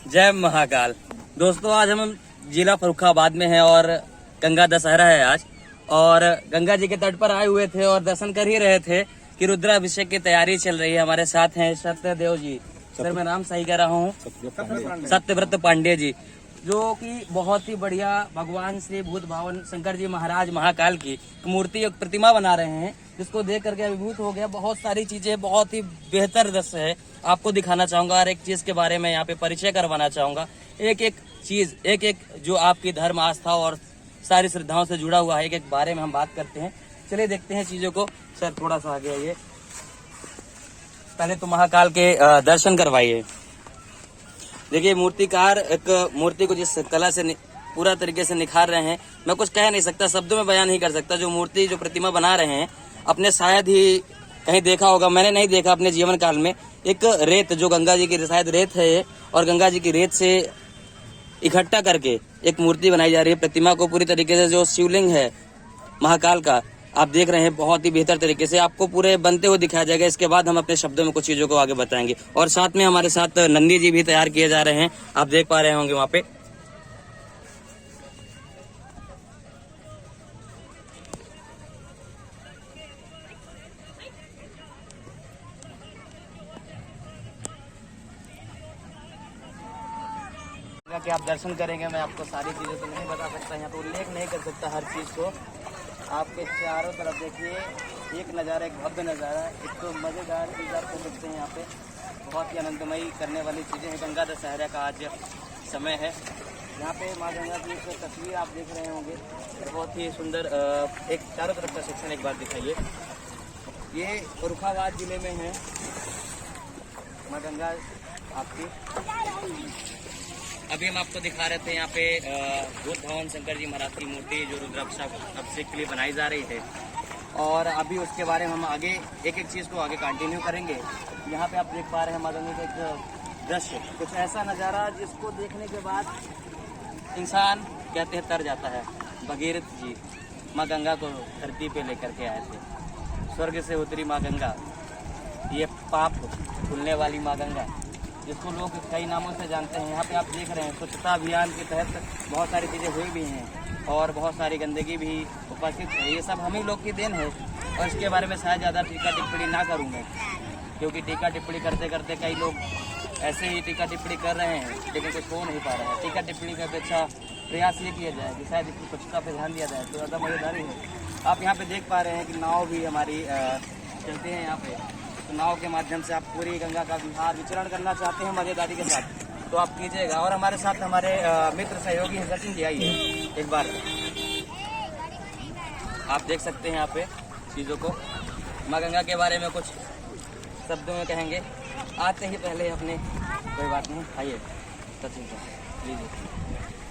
जय महाकाल। दोस्तों आज हम जिला फर्रुखाबाद में हैं और गंगा दशहरा है आज, और गंगा जी के तट पर आए हुए थे और दर्शन कर ही रहे थे कि रुद्राभिषेक की तैयारी चल रही है। हमारे साथ हैं सत्यदेव जी, सर मैं नाम सही कह रहा हूँ, सत्यव्रत पांडे जी, जो कि बहुत ही बढ़िया भगवान श्री भूत भावन शंकर जी महाराज महाकाल की मूर्ति और प्रतिमा बना रहे हैं, जिसको देख करके अभिभूत हो गया। बहुत सारी चीजें, बहुत ही बेहतर दृश्य है, आपको दिखाना चाहूंगा और एक चीज के बारे में यहाँ पे परिचय करवाना चाहूंगा। एक एक चीज, एक एक जो आपकी धर्म आस्था और सारी श्रद्धाओं से जुड़ा हुआ है, एक एक बारे में हम बात करते हैं। चलिए देखते हैं चीजों को। सर थोड़ा सा आगे आइए, पहले तो महाकाल के दर्शन करवाइए। देखिए मूर्तिकार एक मूर्ति को जिस कला से पूरा तरीके से निखार रहे हैं, मैं कुछ कह नहीं सकता, शब्दों में बयान नहीं कर सकता। जो मूर्ति, जो प्रतिमा बना रहे हैं, अपने शायद ही कहीं देखा होगा, मैंने नहीं देखा अपने जीवन काल में। एक रेत, जो गंगा जी की शायद रेत है, और गंगा जी की रेत से इकट्ठा करके एक मूर्ति बनाई जा रही है। प्रतिमा को पूरी तरीके से, जो शिवलिंग है महाकाल का, आप देख रहे हैं, बहुत ही बेहतर तरीके से आपको पूरे बनते हुए दिखाया जाएगा। इसके बाद हम अपने शब्दों में कुछ चीजों को आगे बताएंगे। और साथ में हमारे साथ नंदी जी भी तैयार किए जा रहे हैं, आप देख पा रहे होंगे वहाँ पे। कि आप दर्शन करेंगे, मैं आपको सारी चीजें तो नहीं बता सकता, यहाँ पे उल्लेख नहीं कर सकता हर चीज को। आपके चारों तरफ देखिए एक नज़ारा, एक भव्य नज़ारा, एक तो मज़ेदार चीज़ आपको देखते हैं यहाँ पे। बहुत ही आनंदमयी करने वाली चीज़ें हैं। गंगा दशहरा का आज समय है। यहाँ पे माँ गंगा की एक तस्वीर आप देख रहे होंगे, बहुत ही सुंदर। एक चारों तरफ का सेक्शन एक बार दिखाइए। ये फर्रुखाबाद जिले में है माँ गंगा आपकी। अभी हम आपको दिखा रहे थे यहाँ पे भूत भवन शंकर जी महाराज की मूर्ति, जो रुद्राभिषेक के लिए बनाई जा रही है। और अभी उसके बारे में हम आगे एक एक चीज़ को आगे कंटिन्यू करेंगे। यहाँ पे आप देख पा रहे हैं माँ गंगा का एक दृश्य, कुछ ऐसा नज़ारा जिसको देखने के बाद इंसान कहते हैं तर जाता है। भगीरथ जी माँ गंगा को धरती पे लेकर के आए थे, स्वर्ग से उतरी माँ गंगा, ये पाप धुलने वाली माँ गंगा, जिसको लोग कई नामों से जानते हैं। यहाँ पे आप देख रहे हैं स्वच्छता अभियान के तहत बहुत सारी चीज़ें हुई भी हैं और बहुत सारी गंदगी भी उपस्थित है। ये सब हम ही लोग की देन है, और इसके बारे में शायद ज़्यादा टीका टिप्पणी ना करूँगा, क्योंकि टीका टिप्पणी करते करते कई लोग ऐसे ही टीका टिप्पणी कर रहे हैं, लेकिन कुछ हो नहीं पा रहा है। टीका टिप्पणी की अपेक्षा प्रयास ये किया जाए कि शायद इसकी स्वच्छता पर ध्यान दिया जाए तो ज़्यादा मज़ेदारी है। आप यहाँ पर देख पा रहे हैं कि नाव भी हमारी चलते हैं यहाँ पे। तो नाव के माध्यम से आप पूरी गंगा का विहार विचरण करना चाहते हैं मजेदारी के साथ, तो आप कीजिएगा। और हमारे साथ हमारे मित्र सहयोगी हैं सचिन जी, आइए एक बार। आप देख सकते हैं यहाँ पे चीज़ों को। माँ गंगा के बारे में कुछ शब्दों में कहेंगे, आते ही पहले अपने, कोई बात नहीं, आइए सचिन जी, लीजिए।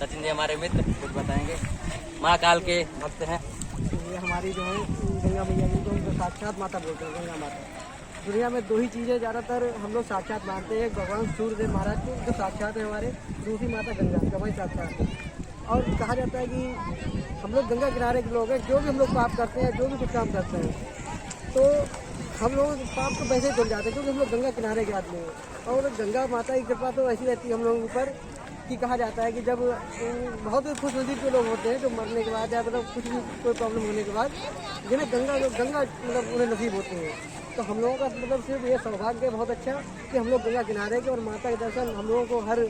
सचिन जी हमारे मित्र, कुछ बताएंगे। महाकाल के भक्त हैं। ये हमारी जो है गंगा मैया जी, जो साक्षात माता बोलते हैं, गंगा माता। दुनिया में दो ही चीज़ें ज़्यादातर हम लोग साक्षात मानते हैं, एक भगवान सूर्यदेव महाराज को जो साक्षात है हमारे, दूसरी माता गंगा का वही साक्षात है। और कहा जाता है कि हम लोग गंगा किनारे के लोग हैं, जो भी हम लोग पाप करते हैं, जो भी कुछ काम करते हैं, तो हम लोग पाप तो वैसे ही धुल जाते हैं, क्योंकि हम लोग गंगा किनारे के आदमी हैं। और गंगा माता की कृपा तो ऐसी रहती है हम लोगों ऊपर कि कहा जाता है कि जब बहुत खुश नसीब के लोग होते हैं, जो मरने के बाद या मतलब कुछ भी कोई प्रॉब्लम होने के बाद जिन्हें गंगा मतलब उन्हें नसीब होती है। तो हम लोगों का मतलब सिर्फ ये सौभाग्य है बहुत अच्छा कि हम लोग गंगा किनारे के, और माता के दर्शन हम लोगों को हर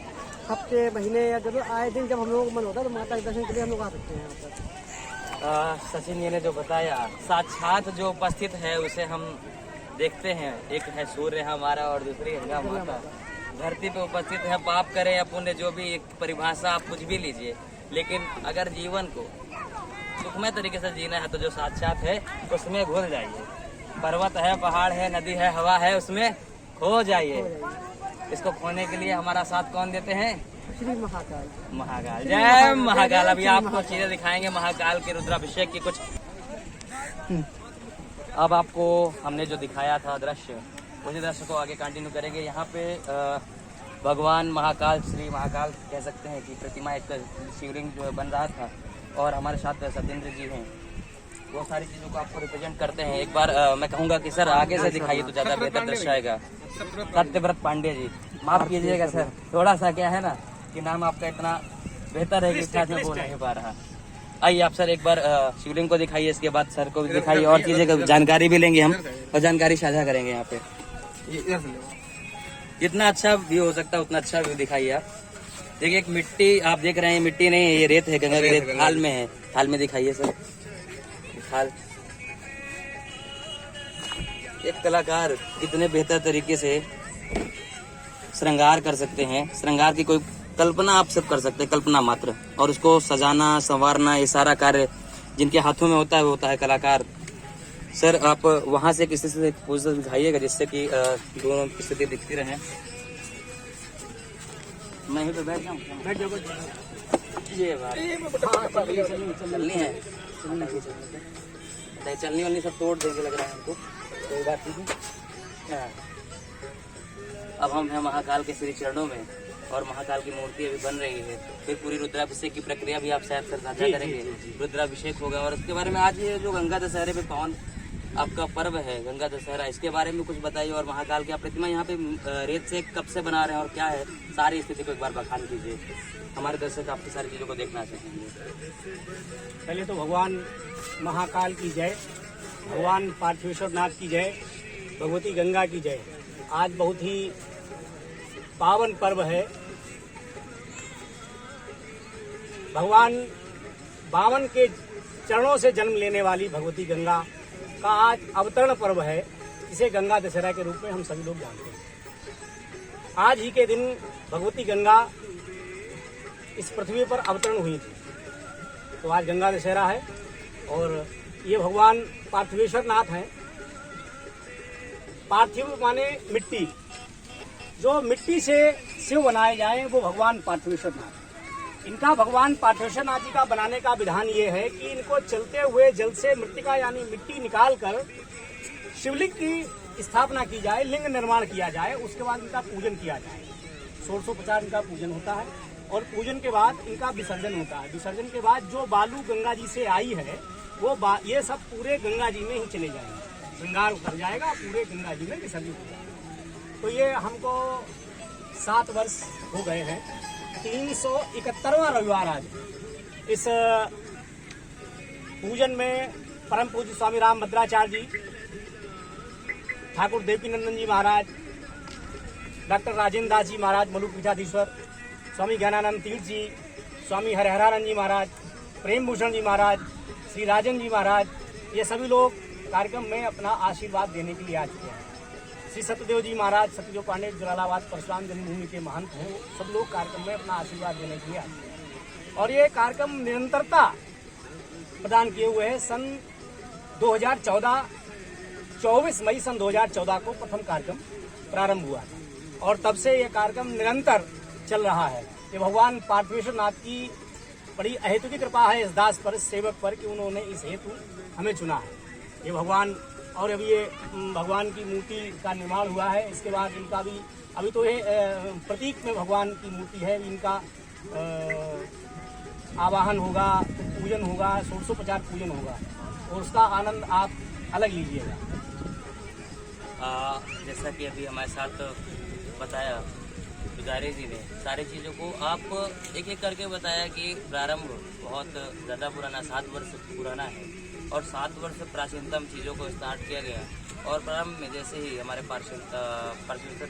हफ्ते, महीने या जब आए दिन जब हम लोगों को मन होता है, तो माता के दर्शन के लिए हम लोग आ सकते हैं यहाँ पर। सचिन जी ने जो बताया, साक्षात जो उपस्थित है उसे हम देखते हैं। एक है सूर्य हमारा और दूसरी गंगा माता धरती पे उपस्थित है। पाप करें या पुण्य, जो भी एक परिभाषा आप कुछ भी लीजिए, लेकिन अगर जीवन को सुखमय तरीके से जीना है तो जो साक्षात है उसमें घुल जाइए। पर्वत है, पहाड़ है, नदी है, हवा है, उसमें खो जाइए। इसको खोने के लिए हमारा साथ कौन देते हैं? श्री महाकाल। महाकाल, जय महाकाल। अभी आपको चीजें दिखाएंगे महाकाल के रुद्राभिषेक की कुछ। अब आपको हमने जो दिखाया था दृश्य, उसी दृश्य को आगे कंटिन्यू करेंगे। यहाँ पे भगवान महाकाल, श्री महाकाल कह सकते हैं कि प्रतिमा, एक शिवलिंग जो बन रहा था, और हमारे साथ सत्येंद्र जी हैं। वो सारी चीजों को आपको रिप्रेजेंट करते हैं। एक बार मैं कहूंगा कि सर आगे से दिखाइए तो ज्यादा बेहतर दर्शाएगा। सत्यव्रत पांडे जी, माफ कीजिएगा सर, थोड़ा सा क्या है ना कि नाम आपका इतना बेहतर है कि साथ में बोल नहीं पा रहा। आइए आप सर एक बार शिवलिंग को दिखाइए, इसके बाद सर को भी दिखाइए और चीजें का जानकारी भी लेंगे हम और जानकारी साझा करेंगे यहाँ पे। जितना अच्छा व्यू हो सकता है उतना अच्छा व्यू दिखाइए आप। देखिए एक मिट्टी आप देख रहे हैं, मिट्टी नहीं है ये रेत है, गंगा की रेत थाल में है। थाल में दिखाइए सर, थाल। एक कलाकार कितने बेहतर तरीके से श्रृंगार कर सकते हैं, श्रृंगार की कोई कल्पना आप सब कर सकते हैं, कल्पना मात्र, और उसको सजाना संवारना ये सारा कार्य जिनके हाथों में होता है वो होता है कलाकार। सर आप वहां से किसी से पोजीशन दिखाइएगा जिससे कि दोनों की स्थिति दिखती रहे। मैं ही तो बैठ जाऊँ, बैठ जाओ। ये बात चलनी है, चलनी वालनी सब तोड़ देंगे लग रहा है हमको, कोई बात नहीं है। अब हम हैं महाकाल के श्री चरणों में और महाकाल की मूर्ति अभी बन रही है, फिर पूरी रुद्राभिषेक की प्रक्रिया भी आप शायद सर साझा करेंगे। रुद्राभिषेक होगा और उसके बारे में आज ये जो गंगा दशहरे पे पावन आपका पर्व है गंगा दशहरा, इसके बारे में कुछ बताइए। और महाकाल की आप प्रतिमा यहाँ पे रेत से कब से बना रहे हैं और क्या है सारी स्थिति को एक बार बखान कीजिए, हमारे दर्शक आपकी सारी चीजों को देखना चाहेंगे। पहले तो भगवान महाकाल की जय, भगवान पार्थेश्वर नाथ की जय, भगवती गंगा की जय। आज बहुत ही पावन पर्व है। भगवान बावन के चरणों से जन्म लेने वाली भगवती गंगा का आज अवतरण पर्व है, इसे गंगा दशहरा के रूप में हम सभी लोग जानते हैं। आज ही के दिन भगवती गंगा इस पृथ्वी पर अवतरण हुई थी, तो आज गंगा दशहरा है। और ये भगवान पार्थेश्वर नाथ हैं। पार्थिव माने मिट्टी, जो मिट्टी से शिव बनाए जाए वो भगवान पार्थेश्वर नाथ। इनका भगवान पार्थेश्वर नाथ जी का बनाने का विधान ये है कि इनको चलते हुए जल से मृतिका यानी मिट्टी निकाल कर शिवलिंग की स्थापना की जाए, लिंग निर्माण किया जाए, उसके बाद इनका पूजन किया जाए। 1650 इनका पूजन होता है और पूजन के बाद इनका विसर्जन होता है। विसर्जन के बाद जो बालू गंगा जी से आई है वो ये सब पूरे गंगा जी में ही चले जाएंगे, श्रृंगार उतर जाएगा, पूरे गंगा जी में विसर्जित हो जाएगा। तो ये हमको 7 वर्ष हो गए हैं। 371वां रविवार आज। इस पूजन में परम पूज्य स्वामी राम भद्राचार्य जी, ठाकुर देवकीनंदन जी महाराज, डॉक्टर राजेंद्र दास जी महाराज मलुक पीठाधीश्वर, स्वामी ज्ञानानंद तीर्थ जी, स्वामी हरिहरानंद जी महाराज, प्रेम भूषण जी महाराज, श्री राजन जी महाराज, ये सभी लोग कार्यक्रम में अपना आशीर्वाद देने के लिए आ चुके हैं। श्री सत्यदेव जी महाराज, सत्यदेव पांडे जलालाबाद परशुराम जन्मभूमि के महंत हैं, सब लोग कार्यक्रम में अपना आशीर्वाद देने के लिए आते हैं। और ये कार्यक्रम निरंतरता प्रदान किए हुए है। सन 2014 24 मई सन 2014 को प्रथम कार्यक्रम प्रारंभ हुआ था और तब से ये कार्यक्रम निरंतर चल रहा है। ये भगवान पार्थेश्वर नाथ की बड़ी अहेतु की कृपा है इस दास पर, इस सेवक पर, कि उन्होंने इस हेतु हमें चुना है। ये भगवान, और अभी ये भगवान की मूर्ति का निर्माण हुआ है। इसके बाद इनका भी अभी तो ये प्रतीक में भगवान की मूर्ति है, इनका आवाहन होगा, पूजन होगा, 1650 पूजन होगा और उसका आनंद आप अलग लीजिएगा। जैसा कि अभी हमारे साथ बताया पुजारी जी ने सारी चीज़ों को, आप एक एक करके बताया कि प्रारंभ बहुत ज़्यादा पुराना 7 वर्ष पुराना है और 7 वर्ष प्राचीनतम चीज़ों को स्टार्ट किया गया। और प्रारंभ में जैसे ही हमारे पार्थिवेश्वर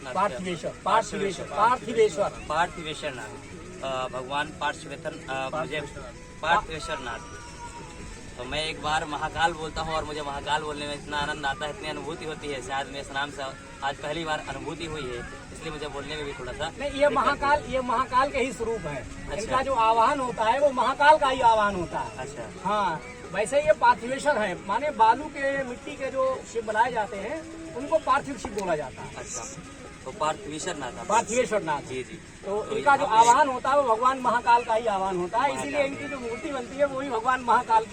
नाथ भगवान पार्थेश्वर नाथ, तो मैं एक बार महाकाल बोलता हूँ और मुझे महाकाल बोलने में इतना आनंद आता है, इतनी अनुभूति होती है, शायद मेरे नाम से आज पहली बार अनुभूति हुई है, इसलिए मुझे बोलने में भी थोड़ा सा नहीं। ये महाकाल के ही स्वरूप है। अच्छा। इनका जो आवाहन होता है वो महाकाल का ही आवाहन होता है। अच्छा। हाँ, वैसे ये पार्थिवेश्वर है, माने बालू के मिट्टी के जो शिव बनाए जाते हैं उनको पार्थिव शिव बोला जाता है। अच्छा, तो पार्थेश्वर नाथ जी जी। तो इनका जो आवाहन होता है वो भगवान महाकाल का ही आवाहन होता है, इसीलिए इनकी जो मूर्ति बनती है वो ही भगवान महाकाल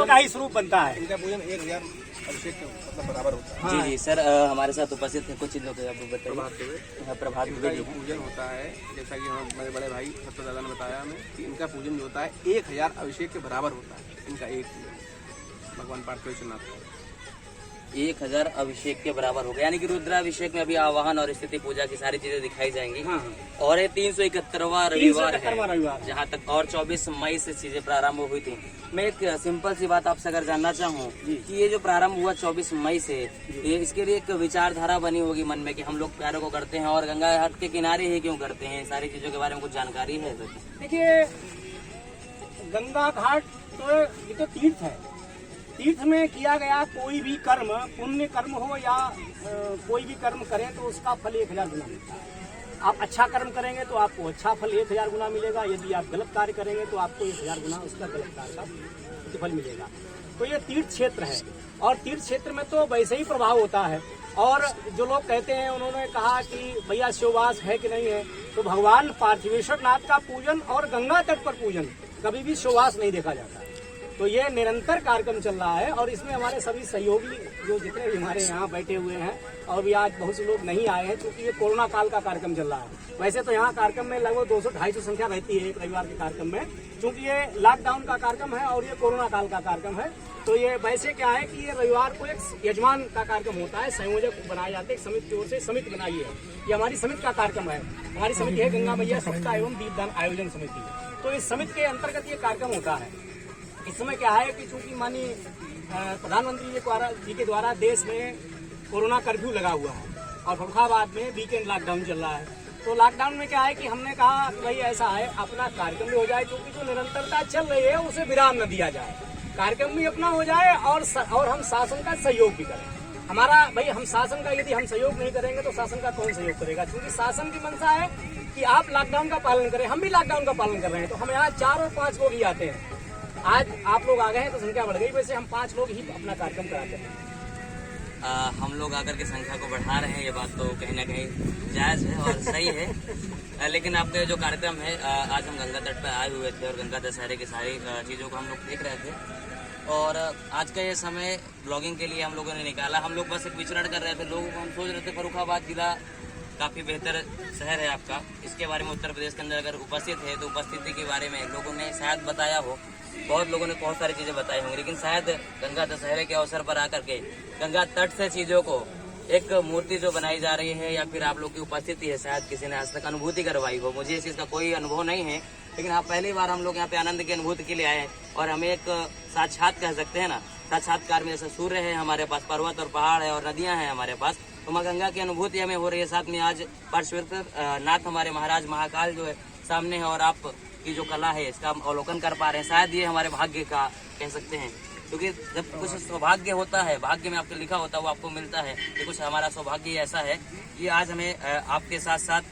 का ही स्वरूप बनता है। इनका पूजन 1000 अभिषेक के मतलब बराबर होता है। जी जी सर, हमारे साथ उपस्थित है कुछ चीजों के आप बताइए। प्रभात दुबे जो पूजन होता है, जैसा कि हमारे बड़े भाई सत्य दादा ने बताया हमें कि इनका पूजन जो होता है 1000 अभिषेक के बराबर होता है। इनका एक भगवान पार्थिवेश्वर नाथ का। 1000 अभिषेक के बराबर हो गया, यानी कि रुद्राभिषेक में अभी आवाहन और स्थिति पूजा की सारी चीजें दिखाई जाएंगी। हाँ, हाँ। और ये 371वां रविवार 371वां रविवार है, जहाँ तक और 24 मई से चीजें प्रारंभ हुई थी। मैं एक सिंपल सी बात आपसे अगर जानना चाहूँ कि ये जो प्रारंभ हुआ 24 मई से, ये इसके लिए एक विचारधारा बनी होगी मन में कि हम लोग प्यारों को करते हैं और गंगा घाट के किनारे ही क्यों करते हैं, सारी चीजों के बारे में कुछ जानकारी है? देखिए, गंगा घाट तो ये तो तीर्थ है। तीर्थ में किया गया कोई भी कर्म, पुण्य कर्म हो या कोई भी कर्म करें तो उसका फल 1000 गुना मिलता है। आप अच्छा कर्म करेंगे तो आपको अच्छा फल 1000 गुना मिलेगा, यदि आप गलत कार्य करेंगे तो आपको 1000 गुना उसका गलत कार्य का प्रतिफल मिलेगा। तो ये तीर्थ क्षेत्र है और तीर्थ क्षेत्र में तो वैसे ही प्रभाव होता है। और जो लोग कहते हैं, उन्होंने कहा कि भैया शिववास है कि नहीं है, तो भगवान पार्थिवेश्वर नाथ का पूजन और गंगा तट पर पूजन कभी भी शिववास नहीं देखा जाता है। तो ये निरंतर कार्यक्रम चल रहा है और इसमें हमारे सभी सहयोगी जो जितने भी हमारे यहाँ बैठे हुए हैं, और भी आज बहुत से लोग नहीं आए हैं क्योंकि ये कोरोना काल का कार्यक्रम चल रहा है। वैसे तो यहाँ कार्यक्रम में लगभग 200-250 संख्या रहती है एक रविवार के कार्यक्रम में, क्योंकि ये लॉकडाउन का कार्यक्रम है और ये कोरोना काल का कार्यक्रम है। तो ये वैसे क्या है कि ये रविवार को एक यजमान का कार्यक्रम होता है, संयोजक बनाए जाते हैं, समिति की ओर से समिति बनाई है। ये हमारी समिति का कार्यक्रम है। हमारी समिति है गंगा मैया स्वच्छता एवं दीपदान आयोजन समिति। तो इस समिति के अंतर्गत ये कार्यक्रम होता है। इस समय क्या है कि चूंकि माननीय प्रधानमंत्री जी के द्वारा देश में कोरोना कर्फ्यू लगा हुआ है और फरुखाबाद में वीकेंड लॉकडाउन चल रहा है। तो लॉकडाउन में क्या है कि हमने कहा कि भाई ऐसा है, अपना कार्यक्रम भी हो जाए, क्योंकि जो निरंतरता चल रही है उसे विराम न दिया जाए, कार्यक्रम भी अपना हो जाए और हम शासन का सहयोग भी करें। हमारा भाई, हम शासन का यदि हम सहयोग नहीं करेंगे तो शासन का कौन सहयोग करेगा? क्योंकि शासन की मंशा है कि आप लॉकडाउन का पालन करें, हम भी लॉकडाउन का पालन कर रहे हैं। तो हम यहाँ 4 और 5 लोग ही आते हैं। आज आप लोग आ गए हैं तो संख्या बढ़ गई, वैसे हम 5 लोग ही अपना कार्यक्रम कराते हैं। हम लोग आकर के संख्या को बढ़ा रहे हैं, ये बात तो कहीं ना कहीं जायज है और सही है। लेकिन आपका जो कार्यक्रम है, आज हम गंगा तट पर आए हुए थे और गंगा दशहरे की सारी चीज़ों को हम लोग देख रहे थे। और आज का ये समय ब्लॉगिंग के लिए हम लोगों ने निकाला। हम लोग बस एक विचरण कर रहे थे, लोगों को हम सोच रहे थे फर्रुखाबाद जिला काफ़ी बेहतर शहर है आपका, इसके बारे में उत्तर प्रदेश के अंदर अगर उपस्थित है तो उपस्थिति के बारे में लोगों ने शायद बताया हो, बहुत लोगों ने बहुत सारी चीज़ें बताई होंगी, लेकिन शायद गंगा दशहरे के अवसर पर आकर के गंगा तट से चीज़ों को एक मूर्ति जो बनाई जा रही है या फिर आप लोग की उपस्थिति है, शायद किसी ने आज तक अनुभूति करवाई हो। मुझे इस चीज़ का कोई अनुभव नहीं है, लेकिन हाँ, पहली बार हम लोग यहाँ पे आनंद की अनुभूति के लिए आए हैं और हमें एक साक्षात कह सकते हैं ना, साक्षात्कार में जैसे सूर्य है हमारे पास, पर्वत और पहाड़ है और नदियाँ हैं हमारे पास, तो माँ गंगा की अनुभूति हमें हो रही है। साथ में आज पार्श्वेश्वर नाथ हमारे महाराज महाकाल जो है सामने है और आप की जो कला है इसका हम अवलोकन कर पा रहे हैं। शायद ये हमारे भाग्य का कह सकते हैं, क्योंकि जब कुछ सौभाग्य होता है, भाग्य में आपको लिखा होता है वो आपको मिलता है, कि कुछ हमारा सौभाग्य ऐसा है कि आज हमें आपके साथ साथ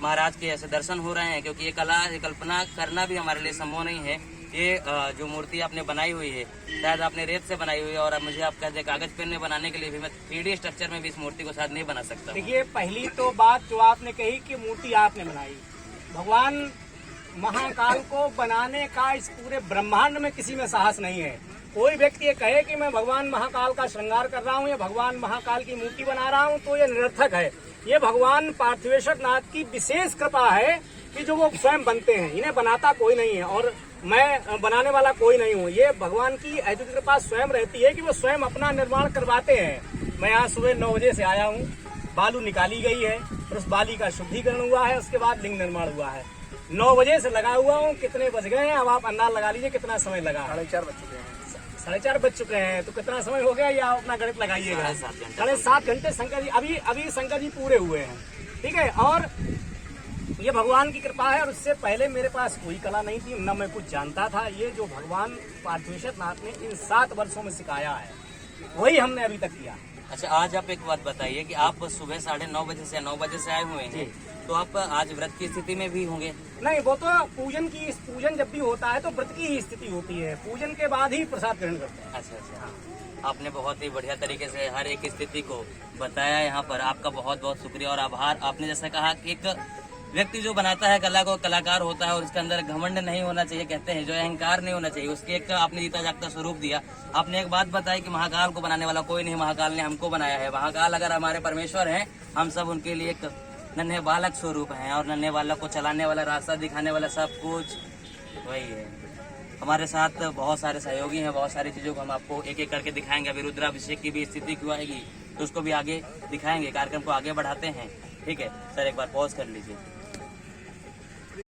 महाराज के ऐसे दर्शन हो रहे हैं, क्योंकि ये कला, ये कल्पना करना भी हमारे लिए संभव नहीं है। ये जो मूर्ति आपने बनाई हुई है, शायद आपने रेत से बनाई हुई है और मुझे आप कहते हैं कागज पेन में बनाने के लिए भी मैं 3D स्ट्रक्चर में भी इस मूर्ति को शायद नहीं बना सकता। देखिए, पहली तो बात जो आपने कही कि मूर्ति आपने बनाई, भगवान महाकाल को बनाने का इस पूरे ब्रह्मांड में किसी में साहस नहीं है। कोई व्यक्ति ये कहे कि मैं भगवान महाकाल का श्रृंगार कर रहा हूँ या भगवान महाकाल की मूर्ति बना रहा हूँ तो ये निरर्थक है। ये भगवान पार्थिवेश्वर नाथ की विशेष कृपा है कि जो वो स्वयं बनते हैं, इन्हें बनाता कोई नहीं है और मैं बनाने वाला कोई नहीं हूँ। ये भगवान की अद्वितीय कृपा स्वयं रहती है कि वो स्वयं अपना निर्माण करवाते हैं। मैं यहाँ सुबह 9 बजे से आया हूँ, बालू निकाली गई है और उस बाली का शुद्धिकरण हुआ है, उसके बाद लिंग निर्माण हुआ है। 9 बजे से लगा हुआ हूँ, कितने बज गए हैं अब आप अंदाज लगा लीजिए कितना समय लगा। 4:30 बज चुके हैं। 4:30 बज चुके हैं, तो कितना समय हो गया या अपना गणित लगाइएगा। 7.5 घंटे शंकर जी अभी शंकर जी पूरे हुए हैं, ठीक है। और ये भगवान की कृपा है और उससे पहले मेरे पास कोई कला नहीं थी, न मैं कुछ जानता था। ये जो भगवान पार्थिवेश्वर नाथ ने इन 7 वर्षों में सिखाया है वही हमने अभी तक किया। अच्छा, आज आप एक बात बताइए कि आप सुबह 9:30 बजे से 9 बजे से आए हुए हैं, तो आप आज व्रत की स्थिति में भी होंगे? नहीं, वो तो पूजन जब भी होता है तो व्रत की ही स्थिति होती है, पूजन के बाद ही प्रसाद ग्रहण करते हैं। अच्छा, हाँ। आपने बहुत ही बढ़िया तरीके से हर एक स्थिति को बताया यहाँ पर, आपका बहुत बहुत शुक्रिया और आभार। आपने जैसा कहा कि एक व्यक्ति जो बनाता है कला को, कलाकार होता है और उसके अंदर घमंड नहीं होना चाहिए, कहते हैं जो अहंकार नहीं होना चाहिए, उसके एक आपने जीता जागता स्वरूप दिया। आपने एक बात बताई कि महाकाल को बनाने वाला कोई नहीं, महाकाल ने हमको बनाया है। महाकाल अगर हमारे परमेश्वर हैं, हम सब उनके लिए एक नन्हे बालक स्वरूप हैं और नन्हे बालक को चलाने वाला, रास्ता दिखाने वाला, सब कुछ वही है। हमारे साथ बहुत सारे सहयोगी हैं, बहुत सारी चीजों को हम आपको एक एक करके दिखाएंगे। अभी रुद्राभिषेक की भी स्थिति क्यों आएगी तो उसको भी आगे दिखाएंगे, कार्यक्रम को आगे बढ़ाते हैं। ठीक है सर, एक बार पॉज कर लीजिए।